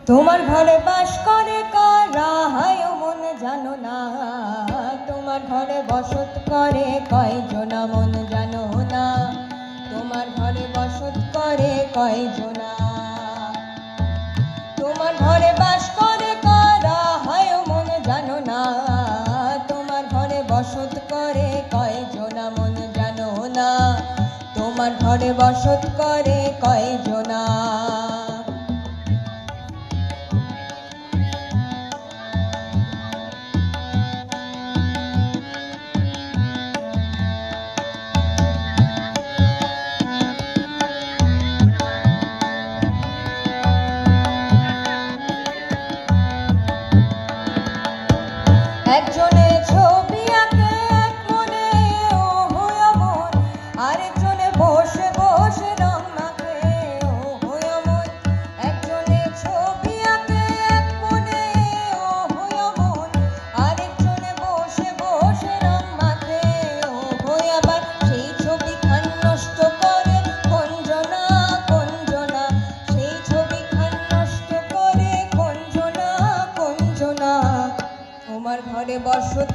তোমার ঘরে বাস করে কারা হায় মন জানো না, তোমার ঘরে বসত করে কয়জনা মন জানো না, তোমার ঘরে বসত করে কয়জনা। তোমার ঘরে বাস করে কারা হায় মন জানো না, তোমার ঘরে বসত করে কয়জনা মন জানো না, তোমার ঘরে বসত করে কয়জনা। একজনে ছবি আঁকে এক মনে ও হইয়া মন, আরেকজনে বসে বসে রং মাখে ও হইয়া মন। একজনে ছবি আঁকে এক মনে ও হইয়া মন, আরেকজনে বসে বসে রং মাখে ও হইয়া মন। সেই ছবি খান নষ্ট করে কোনজনা কোনজনা, সেই ছবি খান নষ্ট করে কোনজনা কোনজনা। তোমার ঘরে বসত